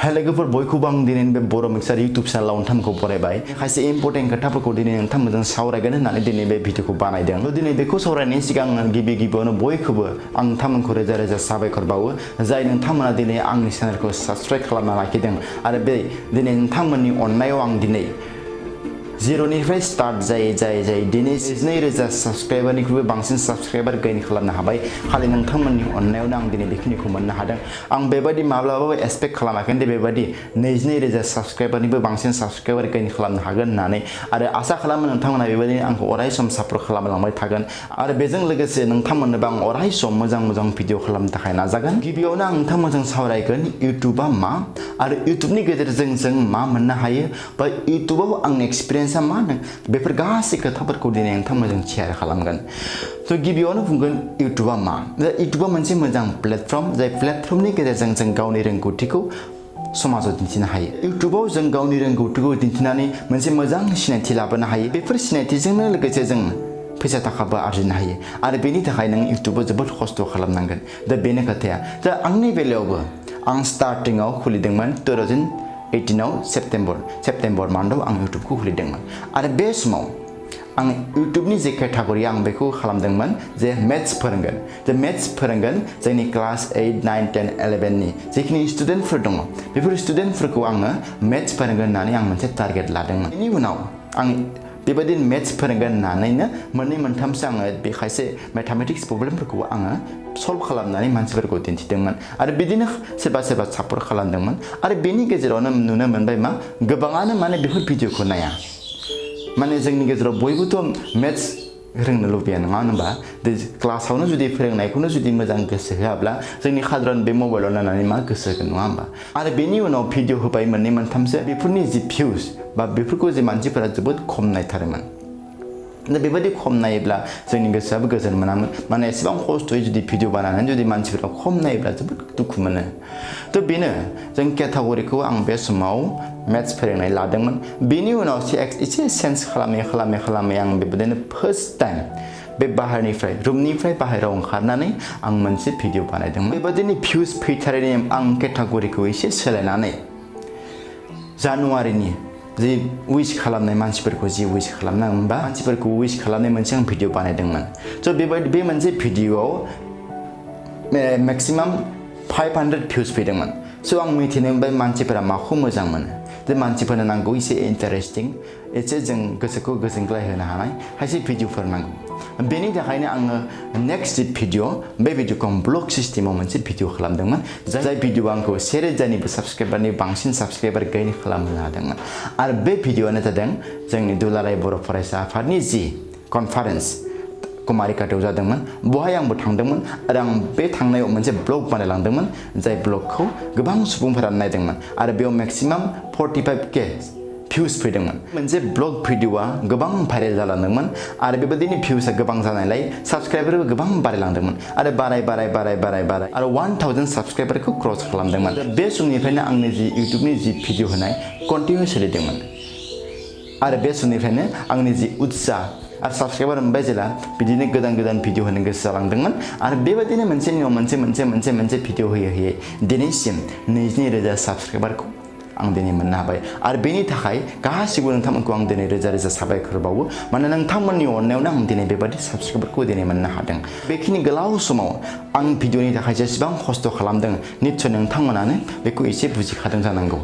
लोगोफोर बयखौबो आं दिनै बे बर' मिक्सार इउटुब चेनेलाव नोंथांमोनखौ बरायबाय खायसे इम्पर्टेन्ट खोथाफोरखौ दिनै नोंथांमोनजों सावरायगोन होननानै दिनै बे भिडिअखौ बानायदों दिनै बेखौ सावरायनायनि सिगां गिबियावनो बयखौबो आं नोंथांमोनखौ रोजा रोजा साबायखर बावो जाय नोंथांमोना दिनै आंनि चेनेलखौ साबस्क्राइब खालामना लाखिदों आरो बे दिनै नोंथांमोननि अननायाव आं दिनै जिर'निफ्राय स्टार्ट जायै दिनै 2,000 साबस्क्राइबारनिख्रुइबो बांसिन साबस्क्राइबार गेइन खालामनो हाबाय खालि नोंथांमोननि अननायावनो आं दिनै बेखिनिखौ मोननो हादों आं बेबायदि माब्लाबाबो एक्सपेक्ट खालामाखै दि बेबायदि 2,000 साबस्क्राइबारनिबो बांसिन साबस्क्राइबार गेइन खालामनो हागोन होननानै आरो आसा खालामो नोंथांमोना बेबायदिनो आंखौ अराय सम सापर्ट खालामलांबाय थागोन आरो बेजों लोगोसे नोंथांमोननोबो आं अराय सम मोजां भिडिअ खालामनो थाखाय नाजागोन गिबियावनो आं नोंथांमोनजों सावरायगोन इउटुबआ मा आरो इउटुबनि गेजेरजों जों मा मोननो हायो बा इउटुबाव आंनि एक्सपिरियेन्सआ मा बेफोर गासै खोथाफोरखौ दिनै नोंथांमोनजों शेयार खालामगोन थ' गिबियावनो बुंगोन इउटुबआ मा इउटुबआ मोनसे मोजां प्लेटफर्म जाय प्लेटफर्मनि गेजेरजों जों गावनि रोंगौथिखौ समाजाव दिन्थिनो हायो इउटुबाव जों गावनि रोंगौथिखौ दिन्थिनानै मोनसे मोजां सिनायथि लाबोनो हायो बेफोर सिनायथिजोंनो लोगोसे जों फैसा थाखाबो आरजिनो हायो आरो बेनि थाखाय नों इउटुबाव जोबोद खस्थ' खालामनांगोन दा बेनो खोथाया दा आंनि बेलायावबो आं स्टार्टिंआव खुलिदोंमोन 2018 सेप्तेम्बर मान्थआव आं इउटुबखौ खुलिदोंमोन आरो बे समाव आं इउटुबनि जे केटेगरि आं बेखौ खालामदोंमोन जे मेथ्स फोरोंगोन जोंनि क्लास 8, 9, 10, 11 नि जेखिनि स्टुडेन्टफोर दङ बेफोर स्टुडेन्टफोरखौ आङो मेथ्स फोरोंगोन होननानै आं मोनसे टारगेट लादोंमोन बेनि उनाव आं बेबायदिनो मेथ्स फोरोंगोन होननानैनो मोननै मोनथामसो आङो बे खायसे मेथामेटिक्स प्रब्लेमफोरखौ आङो सल्भ खालामनानै मानसिफोरखौ दिन्थिदोंमोन आरो बिदिनो सोरबा सापर्ट खालामदोंमोन आरो बेनि गेजेरावनो नुनो मोनबाय मा गोबाङानो माने बेफोर भिडिअखौ नाया माने जोंनि गेजेराव बयबोथ' मेथ्स रोंनो लुबैया नङा होनबा क्लासावनो जुदि फोरोंनायखौनो जुदि मोजां गोसो होआब्ला जोंनि खाद्रन बे मबाइलाव नायनानै मा गोसो होगोन नङा होनबा आरो बेनि उनाव भिडिअ होबाय मोननै मोनथामसो बेफोरनि जि भिउस बा बेफोरखौ जे मानसिफोरा जोबोद खम नायथारोमोन दा बेबायदि खम नायोब्ला जोंनि गोसोआबो गोजोन मोनामोन माने एसेबां खस्थ'यै जुदि भिडिअ बानायनानै जुदि मानसिफोरा खम नायोब्ला जोबोद दुखु मोनो थ' बेनो जों केटेगरिखौ आं बे समाव मेथ्स फोरोंनाय लादोंमोन बेनि उनाव एसे चेन्ज खालामै आं बेबायदिनो फार्स्ट टाइम बे रुमनिफ्राय बाहेरायाव ओंखारनानै आं मोनसे भिडिअ बानायदोंमोन बेबायदिनो भिउस फैथारैनि आं केटेगरिखौ एसे सोलायनानै जानुवारिनि जि उइश खालामनाय मानसिफोरखौ जि उइश खालामनांगौबा मानसिफोरखौ उइश खालामनाय मोनसे आं भिडिअ बानायदोंमोन स' बे मोनसे भिडिअआव मेक्सिमाम 500 भिउस फैदोंमोन स' आं मिथिनो मोनबाय मानसिफोरा माखौ मोजां मोनो जे मानसिफोरनो नांगौ एसे इन्टारेस्टिं एसे जों गोसोखौ गोजोनग्लाय होनो हानाय खायसे भिडिअफोर नांगौ बेनि थाखायनो आङो नेक्स्ट बे भिडिअखौ आं ब्लग सिस्टेमाव मोनसे भिडिअ खालामदोंमोन जाय भिडिअ आंखौ 1,000निबो साबस्क्राइबारनि बांसिन साबस्क्राइबार गेइन खालामहोनो हादोंमोन आरो बे भिडिअआनो जादों जोंनि दुलाराय बर' फरायसा आफादनि जि कनफारेन्स कुमारिकाटायाव जादोंमन बहाय आंबो थांदोंमोन आरो आं बे थांनायाव मोनसे ब्लग बानायलांदोंमोन जाय ब्लगखौ गोबां सुबुंफोरा नायदोंमोन आरो बेयाव मेक्सिमाम 45K भिउस फैदोंमोन मोनसे ब्लग भिडिअआ गोबां भाइरेल जालांदोंमोन आरो बेबायदिनो भिउसआ गोबां जानायलाय साबस्क्राइबारबो गोबां बारायलांदोंमोन आरो बाराय आरो 1,000 साबस्क्राइबारखौ क्रस खालामदोंमोन बे समनिफ्रायनो आंनि जि इउटुबनि जि भिडिअ होनाय कन्टिनिउ सोलिदोंमोन आरो बे समनिफ्रायनो आंनि जि उत्साह आरो साबस्क्राइबार मोनबाय जेला बिदिनो गोदान भिडिअ होनो गोसो जालांदोंमोन आरो बेबायदिनो मोनसे भिडिअ होयै दिनैसिम 2,000 साबस्क्राइबारखौ आं दिनै मोननो हाबाय आरो बेनि थाखाय गासिबो नोंथांमोनखौ आं दिनै रोजा साबायखर बावो मानोना नोंथांमोननि अननायावनो आं दिनै बेबायदि साबस्क्राइबारखौ दिनै मोननो हादों बेखिनि गोलाव समाव आं भिडिअनि थाखाय जेसेबां खस्थ' खालामदों निस्सय नोंथांमोनानो बेखौ एसे बुजिखादों जानांगौ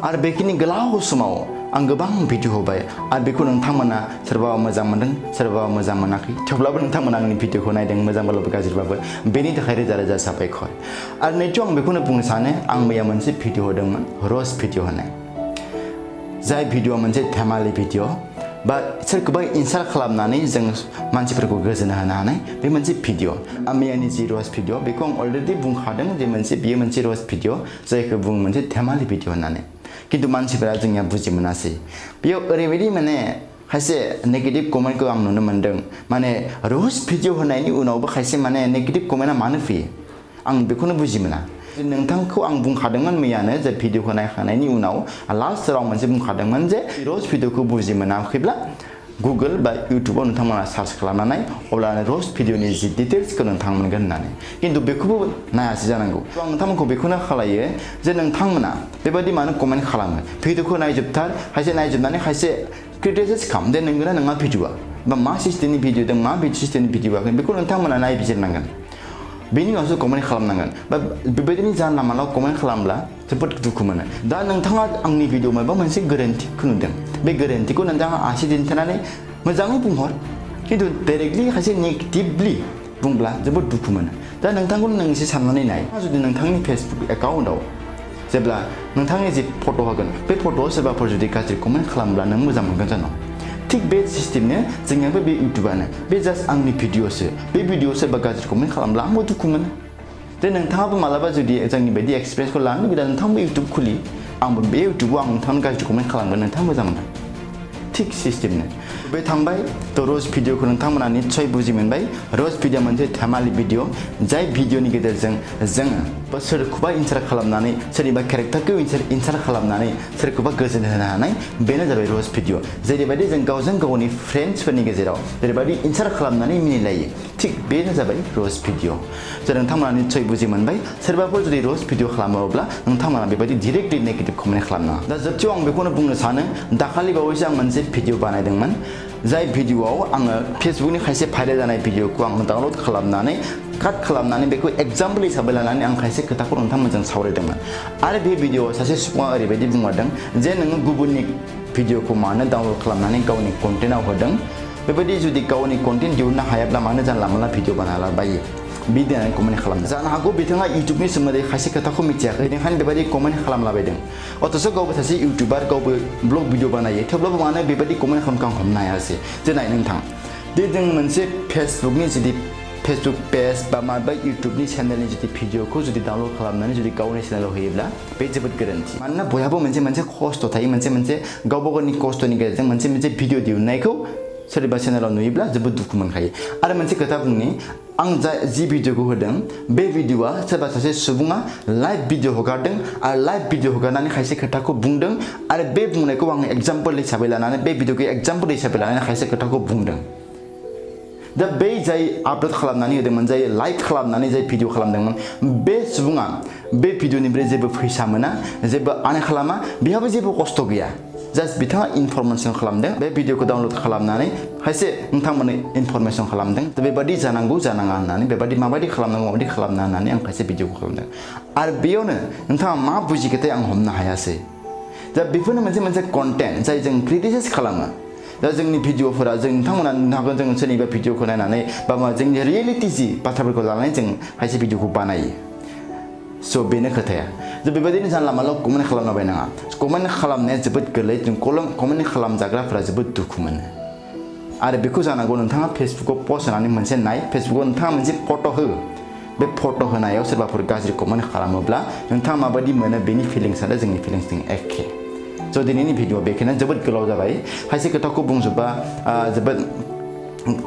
आरो बेखिनि गोलाव समाव आं गोबां भिडिअ होबाय आरो बेखौ नोंथांमोना सोरबा मोजां मोनदों सोरबा मोजां मोनाखै थेवब्लाबो नोंथांमोना आंनि भिडिअखौ नायदों मोजांब्लाबो गाज्रिब्लाबो बेनि थाखाय रोजा साबायखर आरो नैथियाव आं बेखौनो बुंनो सानो आं मैया मोनसे भिडिअ होदोंमोन र'स्ट भिडिअ होनाय जाय भिडिअआ मोनसे धेमालि भिडिअ बा सोरखौबा इनसाल्ट खालामनानै जों मानसिफोरखौ गोजोन होनो हानाय बे मोनसे भिडिअ आं मैयानि जि र'स्ट भिडिअ बेखौ आं अलरेडि बुंखादों जे बेयो मोनसे र'स्ट भिडिअ जायखौ बुङो मोनसे धेमालि भिडिअ होननानै किन्तु मानसिफोरा जोंनिया बुजि मोनासै बेयाव ओरैबायदि माने खायसे नेगेटिभ कमेन्टखौ आं नुनो मोनदों माने र'स्ट भिडिअ होनायनि उनावबो खायसे माने नेगेटिभ कमेन्टआ मानो फैयो आं बेखौनो बुजि मोना नोंथांखौ आं बुंखादोंमोन मैयानो जे भिडिअखौ नायखांनायनि उनाव लास्टआव मोनसे बुंखादोंमोन जे र'स्ट भिडिअखौ बुजि मोनाखैब्ला Google बा YouTube आव नोंथांमोना सार्च खालामनानै अब्लानो रस्ट भिडिअनि जि डिटेल्सखौ नोंथां मोनगोन होननानै खिन्थु बेखौबो नायासै जानांगौ आं नोंथांमोनखौ बेखौनो खालायो जे नोंथांमोना बेबायदि मानो कमेन्ट खालामो भिडिअखौ नायजोबथार खायसे नायजोबनानै खायसे क्रिटिसाइज खालाम दे नोंगोना नङा भिडिअआ बा मा सिस्टेमनि भिडिअ दं मा सिस्टेमनि भिडिअ आखै बेखौ नोंथांमोना नायबिजिरनांगोन बेनि उनावसो कमेन्ट खालामनांगोन बा बेबायदिनो जानला मानला कमेन्ट खालामब्ला जोबोद दुखु मोनो दा नोंथाङा आंनि भिडिअ माबा मोनसे गोरोन्थिखौ नुदों बे गोरोन्थिखौ नोंथाङा आसि दिन्थिनानै मोजाङै बुंहर खिन्थु डाइरेक्टलि खायसे नेगेटिभलि बुंब्ला जोबोद दुखु मोनो दा नोंथांखौ नों एसे साननानै नाय जुदि नोंथांनि फेसबुक एकाउन्टआव जेब्ला नोंथांनि जि फट' होगोन बे फट'आव सोरबाफोर जुदि गाज्रि कमेन्ट खालामब्ला नों मोजां मोनगोन जानो थिग बे सिस्टेमनो जोंनियाबो बे इउटुबानो बे जास्ट आंनि भिडिअसो बे भिडिअ सोरबा गाज्रि कमेन्ट खालामब्ला आंबो दुखु मोनो जे नोंथाङाबो मालाबा जुदि जोंनि बायदि एक्सपिरियेन्सखौ लानो लुगैदों नोंथांबो इउटुब खुलि आंबो बे इउटुबाव आं नोंथांनो गाज्रि कमेन्ट खालामगोन नोंथाङा मोजां मोना थिग सिस्टेमनो बे थांबाय थ' रस्ट भिडिअखौ नोंथांमोना निस्सय बुजि मोनबाय रस्ट भिडिअ मोनसे धामालि भिडिअ जाय भिडिअनि गेजेरजों जोङो बा सोरखौबा इन्सार खालामनानै सोरनिबा केरेक्टारखौ इन्सार खालामनानै सोरखौबा गोजोन होनो हानाय बेनो जाबाय रस्ट भिडिअ जेरैबायदि जों गावजों गावनि फ्रेन्ड्सफोरनि गेजेराव जेरैबायदि इन्सार खालामनानै मिनिलायो थिग बेनो जाबाय रस्ट भिडिअ जे नोंथांमोना निस्सय बुजि मोनबाय सोरबाफोर जुदि रस्ट भिडिअ खालामोब्ला नोंथांमोना बेबायदि डाइरेक्टलि नेगेटिभ कमेन्ट खालामनाङा दा जोबथियाव आं बेखौनो बुंनो सानो दाखालि बावैसो आं मोनसे भिडिअ बानायदोंमोन जाय भिडिअआव आङो फेसबुकनि खायसे भाइरेल जानाय भिडिअखौ आं डाउनलड खालामनानै काट खालामनानै बेखौ एग्जाम्पल हिसाबै लानानै आं खायसे खोथाखौ नोंथांमोनजों सावरायदोंमोन आरो बे भिडिअआव सासे सुबुङा ओरैबायदि बुंहरदों जे नोङो गुबुननि भिडिअखौ मानो डाउनलड खालामनानै गावनि कन्टेन्टआव होदों बेबायदि जुदि गावनि कन्टेन्ट दिहुननो हायाब्ला मानो जानला मोनला भिडिअ बानायलाबायो बिदि होननानै कमेन्ट खालामदों जानो हागौ बिथाङा इउटुबनि सोमोन्दै खायसे खोथाखौ मिथियाखै बेनिखायनो बेबायदि कमेन्ट खालामलाबायदों अथच गावबो सासे इउटुबार गावबो ब्लग भिडिअ बानायो थेवब्लाबो मानो बेबायदि कमेन्ट खालामखौ आं हमनो हायासै जे नाय नोंथां दे जों मोनसे फेसबुकनि जुदि फेसबुक पेज बा माबा इउटुबनि चेनेलनि जुदि भिडिअखौ जुदि डाउनलड खालामनानै जुदि गावनि चेनेलाव होयोब्ला बे जोबोद गोरोन्थि मानोना बयहाबो मोनसे खस्थ' थायो मोनसे गावबा गावनि खस्थ'नि गेजेरजों मोनसे भिडिअ दिहुननायखौ सोरबा चेनेलाव नुयोब्ला जोबोद दुखु मोनखायो आरो मोनसे खोथा बुंनि आं जि भिडिअखौ होदों बे भिडिअआ सोरबा सासे सुबुङा लाइभ भिडिअ हगारदों आरो लाइभ भिडिअ हगारनानै खायसे खोथाखौ बुंदों आरो बे बुंनायखौ आं एग्जाम्पल हिसाबै लानानै बे भिडिअखौ एग्जाम्पल हिसाबै लानानै खायसे खोथाखौ बुंदों दा बै जाय आपल'ड खालामनानै होदोंमोन जाय लाइक खालामनानै जाय भिडिअ खालामदोंमोन बे सुबुङा बे भिडिअनिफ्राय जेबो फैसा मोना जेबो आर्न खालामा बेहाबो जेबो खस्थ' गैया जास्ट बिथाङा इनफरमेसन खालामदों बे भिडिअखौ डाउनलड खालामनानै खायसे नोंथांमोननो इनफरमेसन खालामदों दा बेबादि जानांगौ जानाङा होननानै बेबादि माबायदि खालामनांगौ माबायदि खालामना होननानै आं खायसे भिडिअखौ खालामदों आरो बेयावनो नोंथाङा मा बुजिखोथाय आं हमनो हायासै दा बेफोरनो मोनसे कन्टेन्ट जाय जों क्रिटिसाइज खालामो दा जोंनि भिडिअफोरा जों नोंथांमोना नुनो जों सोरनिबा भिडिअखौ नायनानै बा जोंनि रियेलिटि जि बाथ्राफोरखौ लानानै जों खायसे भिडिअखौ बानायो स' बेनो खोथाया जों बेबायदिनो जानला मानला कमेन्ट खालामला बायनाङा कमेन्ट खालामनाया जोबोद गोरलै जों कमेन्ट खालामजाग्राफोरा जोबोद दुखु मोनो आरो बेखौ जानांगौ नोंथाङा फेसबुकाव पस्ट होनानै मोनसे नाय फेसबुकाव नोंथाङा मोनसे फट' हो बे फट' होनायाव सोरबाफोर गाज्रि कमेन्ट खालामोब्ला नोंथाङा माबायदि मोनो बेनि फिलिंसआनो जोंनि फिलिंसजों एखे स' दिनैनि भिडिअ बेखिनियानो जोबोद गोलाव जाबाय खायसे खोथाखौ बुंजोबबा जोबोद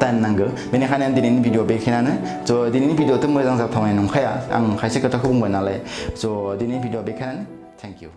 टाइम नांगौ बेनिखायनो आं दिनैनि भिडिअ बेखिनियानो स' दिनैनि भिडिअथ' मोजां जाथावनाय नंखाया आं खायसे खोथाखौ बुंबाय नालाय स' दिनैनि भिडिअ बेखिनियानो थेंक इउ